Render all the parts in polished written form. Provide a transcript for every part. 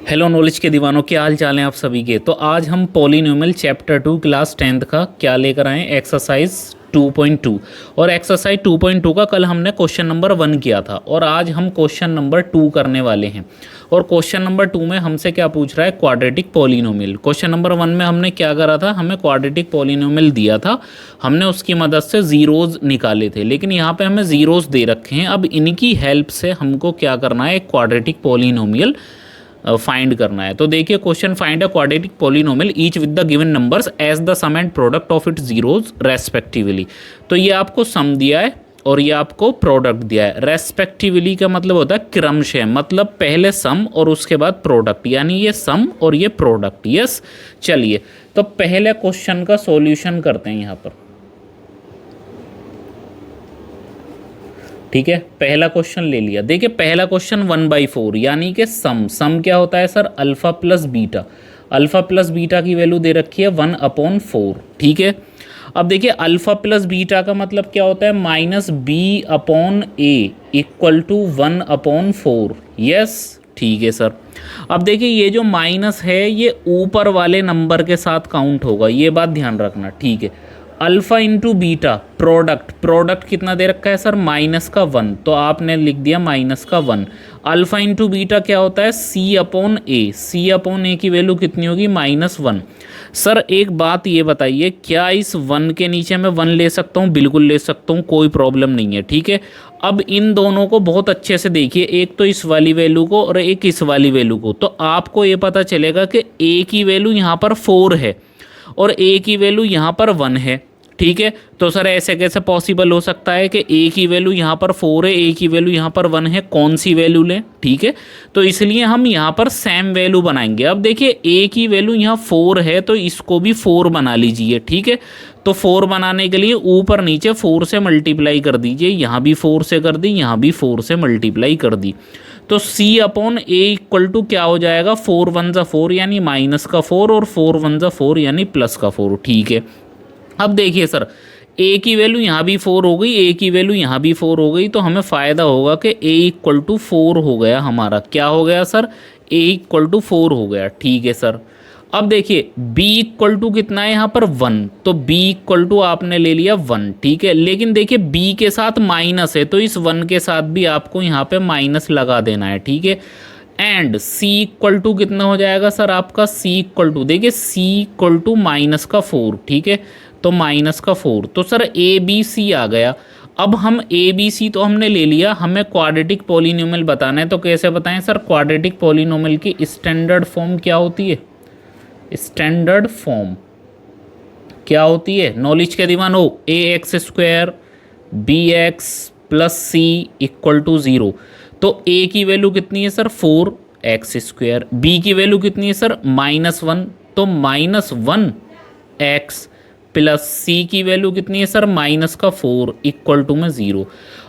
Hello knowledge के दीवानों, क्या हाल चाल हैं आप सभी के। तो आज हम पॉलिनोमियल चैप्टर 2 क्लास 10th का क्या लेकर आए, एक्सरसाइज 2.2। और एक्सरसाइज 2.2 का कल हमने क्वेश्चन नंबर 1 किया था और आज हम क्वेश्चन नंबर 2 करने वाले हैं। और क्वेश्चन नंबर 2 में हमसे क्या पूछ रहा है, क्वाड्रेटिक पॉलिनोमियल। क्वेश्चन नंबर 1 में हमने क्या करा था, हमें क्वाड्रेटिक पॉलिनोमियल दिया था, हमने उसकी मदद से ज़ीरोज़ निकाले थे, लेकिन यहाँ पे हमें ज़ीरोज़ दे रखे हैं। अब इनकी हेल्प से हमको क्या करना है, एक क्वाड्रेटिक पॉलिनोमियल फाइंड करना है। तो देखिए question, find a quadratic polynomial each with the given numbers as the sum and product of its zeros respectively. तो ये आपको सम दिया है और ये आपको प्रोडक्ट दिया है। रेस्पेक्टिवली का मतलब होता है क्रमशः, मतलब पहले सम और उसके बाद प्रोडक्ट, यानी ये सम और ये प्रोडक्ट। यस, चलिए तो पहले क्वेश्चन का सॉल्यूशन करते हैं यहाँ पर। ठीक है, पहला क्वेश्चन ले लिया। देखिए पहला क्वेश्चन 1/4 यानी कि सम क्या होता है sir, alpha plus beta. Alpha plus beta की वैल्यू दे रखी है 1/4। ठीक है, अब देखिए अल्फा प्लस बीटा का मतलब क्या होता है, -b/a इक्वल टू 1/4। यस, ठीक है सर। अब देखिए ये जो माइनस है ये ऊपर वाले नंबर के साथ काउंट होगा, ये बात ध्यान रखना। ठीक है, अल्फ़ा इंटू बीटा प्रोडक्ट कितना दे रखा है सर, -1, तो आपने लिख दिया -1। अल्फ़ा इंटू बीटा क्या होता है, C/a की वैल्यू कितनी होगी, -1। सर एक बात ये बताइए, क्या इस 1 के नीचे मैं 1 ले सकता हूँ? बिल्कुल ले सकता हूँ, कोई प्रॉब्लम नहीं है। ठीक है, अब इन दोनों को बहुत अच्छे से देखिए, एक तो इस वाली वैल्यू को और एक इस वाली वैल्यू को, तो आपको ये पता चलेगा कि a की वैल्यू यहाँ पर 4 है और a की वैल्यू यहाँ पर 1 है। ठीक है, तो सर ऐसे कैसे पॉसिबल हो सकता है कि a की वैल्यू यहाँ पर 4 है, a की वैल्यू यहाँ पर 1 है, कौन सी वैल्यू लें? ठीक है, तो इसलिए हम यहाँ पर सेम वैल्यू बनाएंगे। अब देखिए a की वैल्यू यहाँ 4 है तो इसको भी 4 बना लीजिए। ठीक है, तो 4 बनाने के लिए ऊपर नीचे 4 से मल्टीप्लाई कर दीजिए, यहाँ भी 4 से कर दी, यहाँ भी 4 से मल्टीप्लाई कर दी, तो C/a इक्वल टू क्या हो जाएगा, 4 1 जा 4 यानी -4 और 4 1 जा 4 यानी +4। ठीक है, अब देखिए सर a की वैल्यू यहाँ भी 4 हो गई, a की वैल्यू यहाँ भी 4 हो गई, तो हमें फ़ायदा होगा कि a इक्वल टू 4 हो गया हमारा। क्या हो गया सर, a इक्वल टू 4 हो गया। ठीक है सर, अब देखिए b इक्वल टू कितना है यहाँ पर 1, तो b इक्वल टू आपने ले लिया 1। ठीक है, लेकिन देखिए b के साथ माइनस है तो इस 1 के साथ भी आपको यहाँ पे माइनस लगा देना है। ठीक है, एंड c इक्वल टू कितना हो जाएगा सर आपका, c इक्वल टू देखिए c इक्वल टू -4। ठीक है, तो -4, तो सर ए बी सी आ गया। अब हम ए बी सी तो हमने ले लिया, हमें क्वाड्रेटिक पॉलिनोमियल बताना है, तो कैसे बताएं सर, क्वाड्रेटिक पॉलिनोमियल की स्टैंडर्ड फॉर्म क्या होती है, स्टैंडर्ड फॉर्म क्या होती है नॉलेज के दीवानों, ax² bx + c equal to 0। तो a की वैल्यू कितनी है सर, 4x², b की वैल्यू कितनी है सर, -1, तो -1x प्लस c की वैल्यू कितनी है सर, -4 इक्वल टू में 0।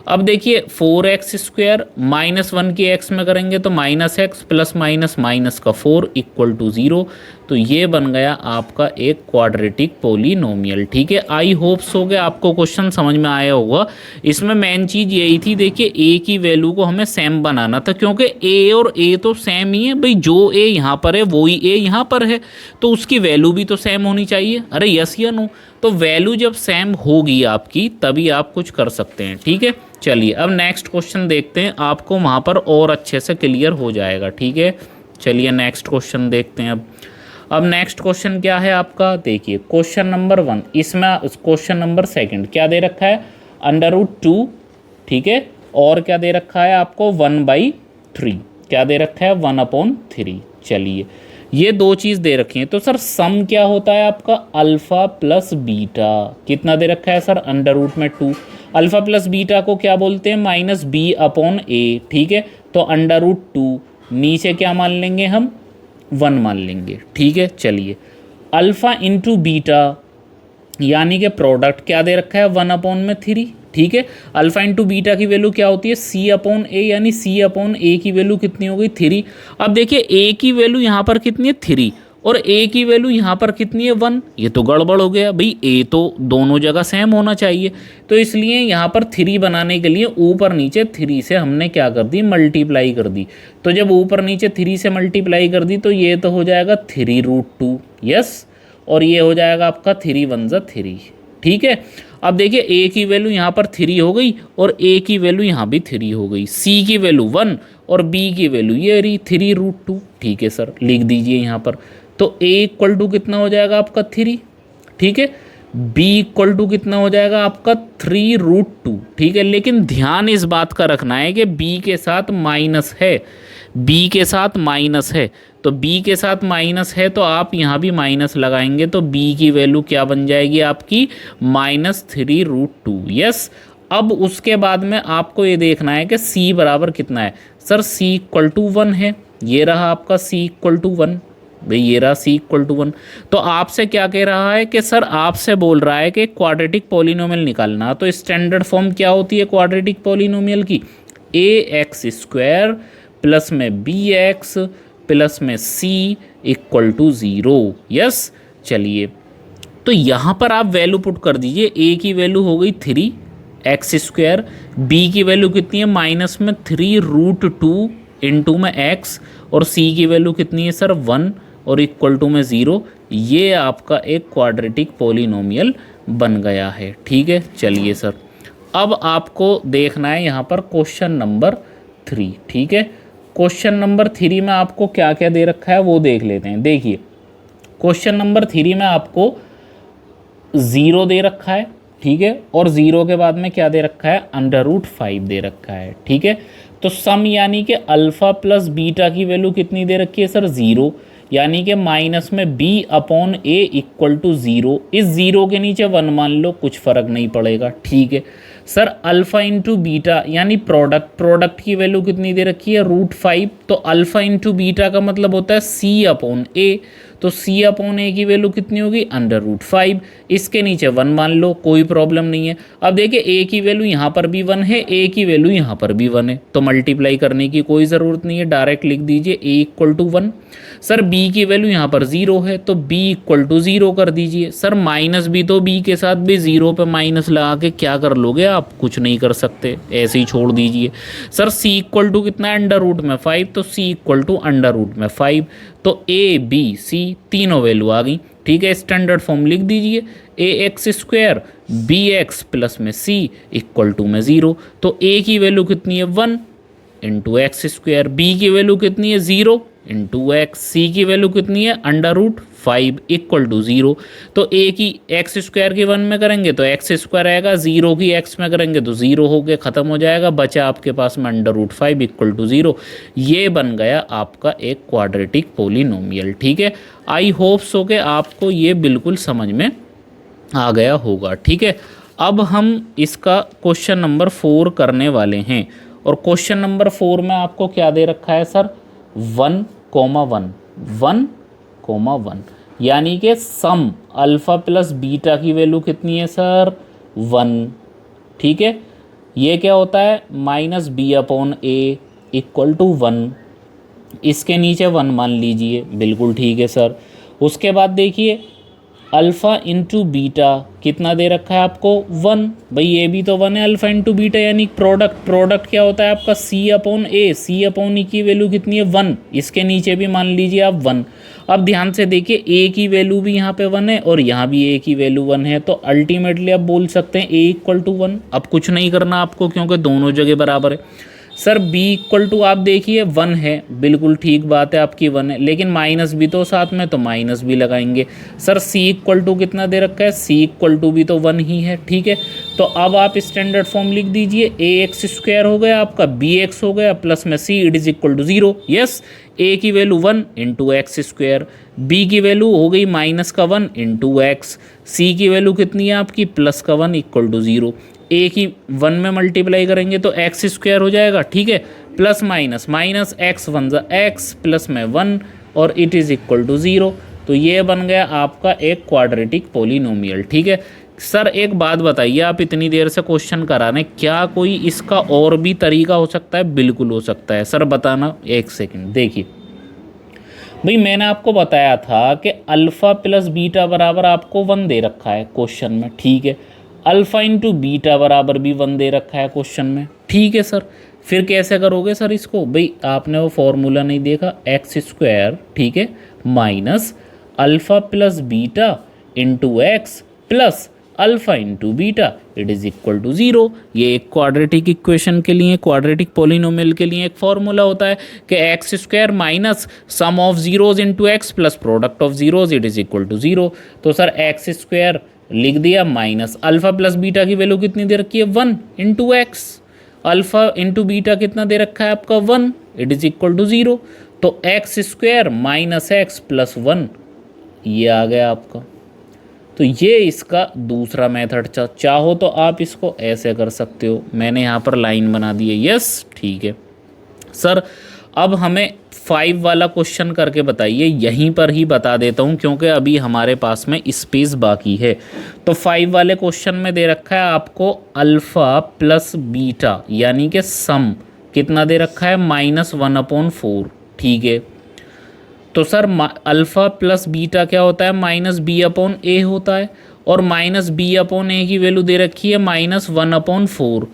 अब देखिए 4x² -1 की x में करेंगे तो -x प्लस -4 इक्वल टू 0। तो ये बन गया आपका एक क्वाड्रेटिक पॉलिनोमियल। ठीक है, आई होप सो कि आपको क्वेश्चन समझ में आया होगा। इसमें मेन चीज़ यही थी, देखिए a की वैल्यू को हमें सेम बनाना था, क्योंकि a और a तो सेम ही है भाई, जो a यहाँ पर है वही a यहाँ पर है, तो उसकी वैल्यू भी तो सेम होनी चाहिए। अरे यस या नो, तो वैल्यू जब सेम होगी आपकी तभी आप कुछ कर सकते हैं। ठीक है, चलिए अब नेक्स्ट क्वेश्चन देखते हैं, आपको वहाँ पर और अच्छे से क्लियर हो जाएगा। ठीक है, चलिए नेक्स्ट क्वेश्चन देखते हैं। अब नेक्स्ट क्वेश्चन क्या है आपका, देखिए क्वेश्चन नंबर 1, इसमें क्वेश्चन नंबर 2 क्या दे रखा है, √2। ठीक है, और क्या दे रखा है आपको, 1/3, क्या दे रखा है, 1/3। चलिए ये दो चीज़ दे रखी हैं, तो सर सम क्या होता है आपका, अल्फ़ा प्लस बीटा, कितना दे रखा है सर, √2। अल्फ़ा प्लस बीटा को क्या बोलते हैं, -b/a। ठीक है, तो √2 नीचे क्या मान लेंगे हम, 1 मान लेंगे। ठीक है, चलिए अल्फ़ा इंटू बीटा यानी कि प्रोडक्ट क्या दे रखा है, 1/3। ठीक है, अल्फ़ा इंटू बीटा की वैल्यू क्या होती है, C/a, यानी C/a की वैल्यू कितनी हो गई, 3। अब देखिए a की वैल्यू यहाँ पर कितनी है, 3, और ए की वैल्यू यहाँ पर कितनी है 1, ये तो गड़बड़ हो गया भाई, ए तो दोनों जगह सेम होना चाहिए। तो इसलिए यहाँ पर 3 बनाने के लिए ऊपर नीचे 3 से हमने क्या कर दी, मल्टीप्लाई कर दी। तो जब ऊपर नीचे 3 से मल्टीप्लाई कर दी तो ये तो हो जाएगा 3√2, यस, और ये हो जाएगा आपका 3 1 जा 3, ठीक है। अब देखिए ए की वैल्यू यहाँ पर 3 हो गई और ए की वैल्यू यहाँ भी 3 हो गई, सी की वैल्यू 1 और बी की वैल्यू ये रही 3√2, ठीक है सर, लिख दीजिए यहाँ पर। तो ए इक्वल टू कितना हो जाएगा आपका 3, ठीक है, बी इक्वल टू कितना हो जाएगा आपका 3√2, ठीक है। लेकिन ध्यान इस बात का रखना है कि बी के साथ माइनस है, बी के साथ माइनस है, तो बी के साथ माइनस है तो आप यहाँ भी माइनस लगाएंगे तो बी की वैल्यू क्या बन जाएगी आपकी -3√2, यस। अब उसके बाद में आपको ये देखना है कि c बराबर कितना है। सर c इक्वल टू 1 है, ये रहा आपका c इक्वल टू 1, भाई ये रहा c इक्वल टू 1। तो आपसे क्या कह रहा है कि सर आपसे बोल रहा है कि क्वाड्रेटिक पॉलिनोमियल निकालना। तो स्टैंडर्ड फॉर्म क्या होती है क्वाड्रेटिक पॉलिनोमियल की, ax² प्लस में bx प्लस में c इक्वल टू 0, यस। चलिए तो यहाँ पर आप वैल्यू पुट कर दीजिए, a की वैल्यू हो गई 3x², b की वैल्यू कितनी है -3√2 इंटू में x, और c की वैल्यू कितनी है सर 1 और इक्वल टू में 0। ये आपका एक क्वाड्रेटिक पॉलिनोमियल बन गया है, ठीक है। चलिए सर अब आपको देखना है यहाँ पर क्वेश्चन नंबर 3, ठीक है। क्वेश्चन नंबर 3 में आपको क्या क्या दे रखा है वो देख लेते हैं। देखिए क्वेश्चन नंबर 3 में आपको 0 दे रखा है, ठीक है, और 0 के बाद में क्या दे रखा है √5 दे रखा है, ठीक है। तो सम यानी कि अल्फ़ा प्लस बीटा की वैल्यू कितनी दे रखी है सर 0, यानी कि माइनस में b/a इक्वल टू 0। इस 0 के नीचे 1 मान लो, कुछ फ़र्क नहीं पड़ेगा, ठीक है। सर अल्फ़ा इंटू बीटा यानी प्रोडक्ट की वैल्यू कितनी दे रखी है √5। तो अल्फ़ा इंटू बीटा का मतलब होता है c/a, तो c/a की वैल्यू कितनी होगी √5। इसके नीचे 1 मान लो, कोई प्रॉब्लम नहीं है। अब देखिए a की वैल्यू यहाँ पर भी 1 है, a की वैल्यू यहाँ पर भी 1 है, तो मल्टीप्लाई करने की कोई ज़रूरत नहीं है, डायरेक्ट लिख दीजिए a equal to 1। Sir b की वैल्यू यहाँ पर 0 है तो b इक्वल टू 0 कर दीजिए। सर माइनस भी, तो b के साथ भी 0 पे माइनस लगा के क्या कर लोगे आप, कुछ नहीं कर सकते, ऐसे ही छोड़ दीजिए। सर c इक्वल टू कितना है √5, तो c इक्वल टू √5, तो a b c तीनों वैल्यू आ गई, ठीक है। स्टैंडर्ड फॉर्म लिख दीजिए ax² bx प्लस में c इक्वल टू में 0। तो a की वैल्यू कितनी है 1 इंटू x², b की वैल्यू कितनी है 0 इंटू x, c की वैल्यू कितनी है √5 इक्वल टू 0। तो a की x² की 1 में करेंगे तो x² आएगा, 0 की x में करेंगे तो 0 हो गया, ख़त्म हो जाएगा, बचा आपके पास में √5 इक्वल टू 0। ये बन गया आपका एक क्वाड्रेटिक पोलिनोमियल, ठीक है। आई होप सो कि आपको ये बिल्कुल समझ में आ गया होगा, ठीक है। अब हम इसका क्वेश्चन नंबर 4 करने वाले हैं, और क्वेश्चन नंबर 4 में आपको क्या दे रखा है सर 1,1 यानी कि सम अल्फ़ा प्लस बीटा की वैल्यू कितनी है सर 1, ठीक है। ये क्या होता है -b/a इक्वल टू 1, इसके नीचे 1 मान लीजिए, बिल्कुल ठीक है सर। उसके बाद देखिए अल्फ़ा इंटू बीटा कितना दे रखा है आपको 1, भाई ये भी तो 1 है, अल्फ़ा इंटू बीटा यानी प्रोडक्ट क्या होता है आपका c/a की वैल्यू कितनी है 1, इसके नीचे भी मान लीजिए आप 1। अब ध्यान से देखिए a की वैल्यू भी यहाँ पे 1 है और यहाँ भी a की वैल्यू 1 है, तो अल्टीमेटली आप बोल सकते हैं a इक्वल टू 1। अब कुछ नहीं करना आपको क्योंकि दोनों जगह बराबर है। सर b इक्वल टू आप देखिए 1 है, बिल्कुल ठीक बात है आपकी 1 है, लेकिन माइनस भी तो साथ में, तो माइनस भी लगाएंगे। सर c इक्वल टू कितना दे रखा है, c इक्वल टू भी तो 1 ही है, ठीक है। तो अब आप स्टैंडर्ड फॉर्म लिख दीजिए ax² हो गया आपका, bx हो गया, प्लस में c it is equal to 0, yes. a की वैल्यू 1 इंटू x², b की वैल्यू हो गई -1 इंटू x, c की वैल्यू कितनी है आपकी +1 इक्वल टू 0। a की 1 में मल्टीप्लाई करेंगे तो x² हो जाएगा, ठीक है, plus minus x1 x plus में 1 और इट इज़ इक्वल टू 0। तो ये बन गया आपका एक क्वाड्रेटिक पोलिनोमियल, ठीक है। सर एक बात बताइए, आप इतनी देर से क्वेश्चन करा रहे हैं, क्या कोई इसका और भी तरीका हो सकता है? बिल्कुल हो सकता है सर, बताना। एक सेकंड देखिए, भाई मैंने आपको बताया था कि अल्फ़ा प्लस बीटा बराबर आपको 1 दे रखा है क्वेश्चन में, ठीक है। अल्फ़ा इंटू बीटा बराबर भी 1 दे रखा है क्वेश्चन में, ठीक है सर। फिर कैसे करोगे सर इसको? भाई आपने वो फॉर्मूला नहीं देखा, एक्स स्क्वायर, ठीक है, minus alpha plus beta into x plus alpha into beta, it is equal to 0। ये एक क्वाड्रेटिक इक्वेशन के लिए, क्वाड्रेटिक पोलिनोमियल के लिए एक फॉर्मूला होता है कि x square minus sum of zeros into x plus product of zeros, it is equal to 0। तो सर एक्स स्क्वायर लिख दिया माइनस अल्फ़ा प्लस बीटा की वैल्यू कितनी दे रखी है 1 into x, alpha into beta कितना दे रखा है आपका 1, इट इज़ इक्वल टू 0। तो x square minus x plus 1 ये आ गया आपका। तो ये इसका दूसरा मेथड चाहो तो आप इसको ऐसे कर सकते हो, मैंने यहाँ पर लाइन बना दी है, यस ठीक है सर। अब हमें 5 वाला क्वेश्चन करके बताइए, यहीं पर ही बता देता हूँ क्योंकि अभी हमारे पास में स्पेस बाकी है। तो 5 वाले क्वेश्चन में दे रखा है आपको अल्फ़ा प्लस बीटा यानी कि सम कितना दे रखा है -1/4, ठीक है। तो सर अल्फ़ा प्लस बीटा क्या होता है -b/a होता है, और -b/a की वैल्यू दे रखी है -1/4,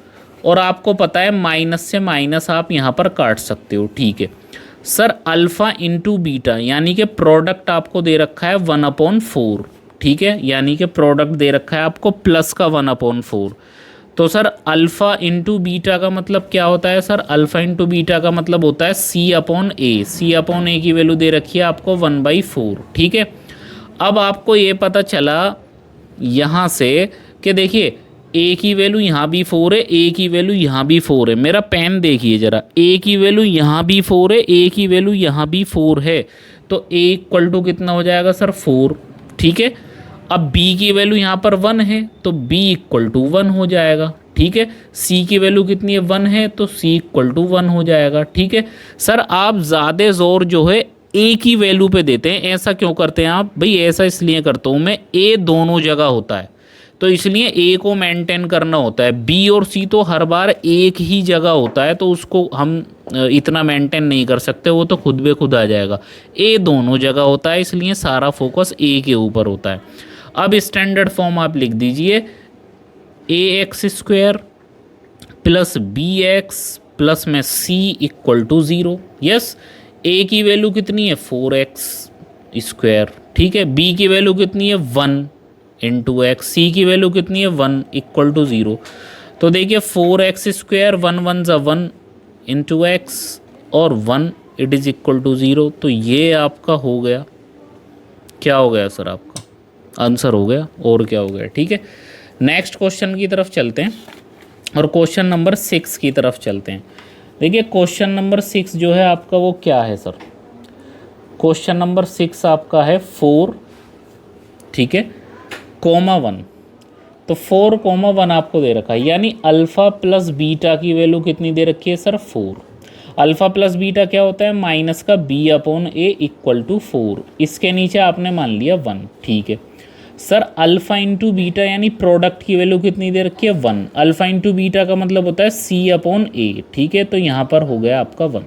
और आपको पता है माइनस से माइनस आप यहाँ पर काट सकते हो, ठीक है सर। अल्फ़ा इंटू बीटा यानी कि प्रोडक्ट आपको दे रखा है 1/4, ठीक है, यानी कि प्रोडक्ट दे रखा है आपको प्लस का 1/4। तो सर अल्फ़ा इंटू बीटा का मतलब क्या होता है सर? अल्फ़ा इंटू बीटा का मतलब होता है c/a। c/a की वैल्यू दे रखी है आपको 1/4, ठीक है। अब आपको ये पता चला यहाँ से कि देखिए a की वैल्यू यहाँ भी 4 है, a की वैल्यू यहाँ भी 4 है। मेरा पेन देखिए ज़रा, a की वैल्यू यहाँ भी 4 है, a की वैल्यू यहाँ भी 4 है, तो a इक्वल टू कितना हो जाएगा सर 4, ठीक है। अब b की वैल्यू यहाँ पर 1 है तो b इक्वल टू 1 हो जाएगा, ठीक है। c की वैल्यू कितनी है 1 है तो c इक्वल टू 1 हो जाएगा, ठीक है। सर आप ज़्यादा जोर जो है a की वैल्यू पे देते हैं, ऐसा क्यों करते हैं आप? भाई ऐसा इसलिए करता हूँ मैं, a दोनों जगह होता है तो इसलिए a को मेंटेन करना होता है। b और c तो हर बार एक ही जगह होता है तो उसको हम इतना मेंटेन नहीं कर सकते, वो तो खुद बे खुद आ जाएगा। a दोनों जगह होता है इसलिए सारा फोकस a के ऊपर होता है। अब स्टैंडर्ड फॉर्म आप लिख दीजिए ax² प्लस bx प्लस में c equal to 0। Yes, a की वैल्यू कितनी है 4x², ठीक है। b की वैल्यू कितनी है 1 इंटू एक्स, सी की वैल्यू कितनी है 1 इक्वल टू 0। तो देखिए 4x², 1 1 ज़ा 1 इंटू एक्स और 1 इट इज़ इक्वल टू 0। तो ये आपका हो गया, क्या हो गया सर? आपका आंसर हो गया, और क्या हो गया, ठीक है। नेक्स्ट क्वेश्चन की तरफ चलते हैं और क्वेश्चन नंबर 6 की तरफ चलते हैं। देखिए क्वेश्चन नंबर 6 जो है आपका वो क्या है सर? क्वेश्चन नंबर 6 आपका है 4, ठीक है, (1). तो 4, 1 आपको दे रखा है, यानी अल्फ़ा प्लस बीटा की वैल्यू कितनी दे रखी है सर 4। अल्फ़ा प्लस बीटा क्या होता है? माइनस का b/a इक्वल टू 4। इसके नीचे आपने मान लिया 1, ठीक है सर। अल्फ़ा इंटू बीटा यानी प्रोडक्ट की वैल्यू कितनी दे रखी है 1। अल्फ़ा इंटू बीटा का मतलब होता है c/a, ठीक है। तो यहाँ पर हो गया आपका 1,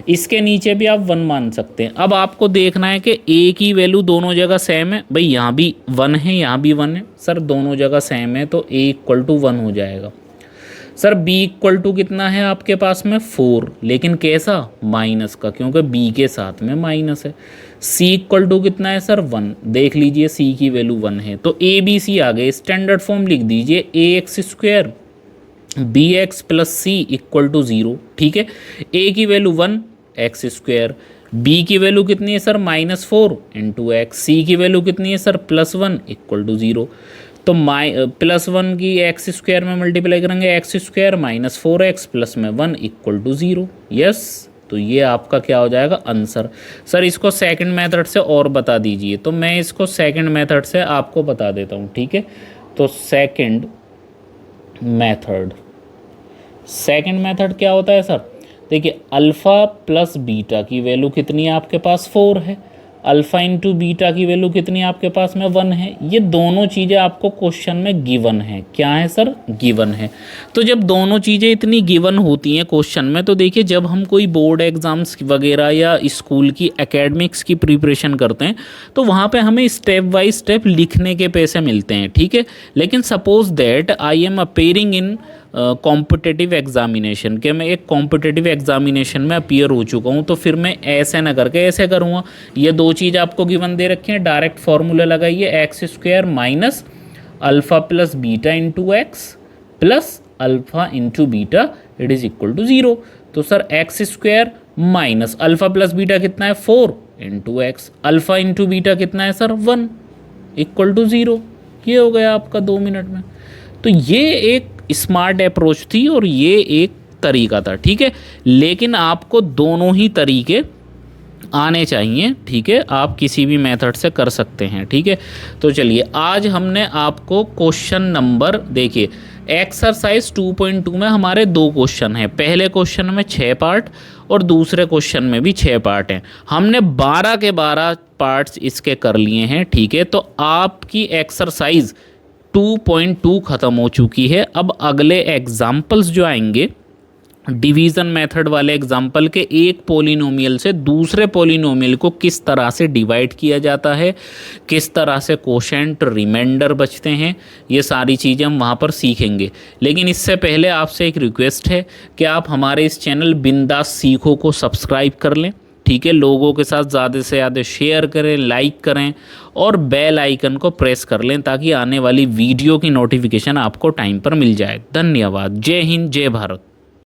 इसके नीचे भी आप 1 मान सकते हैं। अब आपको देखना है कि a की वैल्यू दोनों जगह सेम है। भाई यहाँ भी 1 है, यहाँ भी 1 है सर, दोनों जगह सेम है तो a इक्वल टू 1 हो जाएगा सर। b इक्वल टू कितना है आपके पास में 4, लेकिन कैसा? माइनस का, क्योंकि b के साथ में माइनस है। c इक्वल टू कितना है सर 1, देख लीजिए c की वैल्यू 1 है तो a b c आ गए। स्टैंडर्ड फॉर्म लिख दीजिए ax² bx plus c equal to 0, ठीक है। a की वैल्यू 1 x², b की वैल्यू कितनी है सर -4 इंटू एक्स, c की वैल्यू कितनी है सर +1 इक्वल टू 0। तो +1 की x² में मल्टीप्लाई करेंगे, x² माइनस 4x प्लस में 1 इक्वल टू 0। यस, तो ये आपका क्या हो जाएगा आंसर। सर इसको सेकंड मेथड से और बता दीजिए, तो मैं इसको सेकंड मेथड से आपको बता देता हूँ, ठीक है। तो सेकंड मेथड क्या होता है सर? देखिए अल्फ़ा प्लस बीटा की वैल्यू कितनी है आपके पास 4 है, अल्फ़ा इंटू बीटा की वैल्यू कितनी आपके पास में 1 है। ये दोनों चीज़ें आपको क्वेश्चन में गिवन है। क्या है सर? गिवन है। तो जब दोनों चीज़ें इतनी गिवन होती हैं क्वेश्चन में, तो देखिए जब हम कोई बोर्ड एग्ज़ाम्स वगैरह या स्कूल की एकेडमिक्स की प्रिपरेशन करते हैं तो वहाँ पे हमें स्टेप बाय स्टेप लिखने के पैसे मिलते हैं, ठीक है। लेकिन suppose that I am appearing in competitive examination, कि मैं एक कॉम्पिटिटिव एग्जामिनेशन में अपीयर हो चुका हूँ, तो फिर मैं ऐसे ना करके ऐसे करूँगा। ये दो चीज़ आपको गिवन दे रखी हैं, डायरेक्ट फार्मूला लगाइए, x square minus alpha plus beta into x plus alpha into beta it is equal to 0। तो sir x square minus alpha plus beta कितना है 4 into x, alpha into beta कितना है sir 1 equal to 0। ये हो गया आपका 2 minute में। तो ये एक स्मार्ट अप्रोच थी और ये एक तरीका था, ठीक है। लेकिन आपको दोनों ही तरीके आने चाहिए, ठीक है। आप किसी भी मेथड से कर सकते हैं, ठीक है। तो चलिए आज हमने आपको क्वेश्चन नंबर, देखिए एक्सरसाइज 2.2 में हमारे 2 क्वेश्चन हैं। पहले क्वेश्चन में 6 पार्ट और दूसरे क्वेश्चन में भी 6 पार्ट हैं। हमने 12 के 12 पार्ट्स इसके कर लिए हैं, ठीक है। तो आपकी एक्सरसाइज 2.2 ख़त्म हो चुकी है। अब अगले एग्जाम्पल्स जो आएंगे, डिवीज़न मेथड वाले एग्जाम्पल के, एक पॉलिनोमियल से दूसरे पॉलिनोमियल को किस तरह से डिवाइड किया जाता है, किस तरह से कोशेंट रिमाइंडर बचते हैं, ये सारी चीज़ें हम वहाँ पर सीखेंगे। लेकिन इससे पहले आपसे एक रिक्वेस्ट है कि आप हमारे इस चैनल बिंदास सीखो को सब्सक्राइब कर लें, ठीक है। लोगों के साथ ज़्यादा से ज़्यादा शेयर करें, लाइक करें और बेल आइकन को प्रेस कर लें ताकि आने वाली वीडियो की नोटिफिकेशन आपको टाइम पर मिल जाए। धन्यवाद। जय हिंद, जय भारत।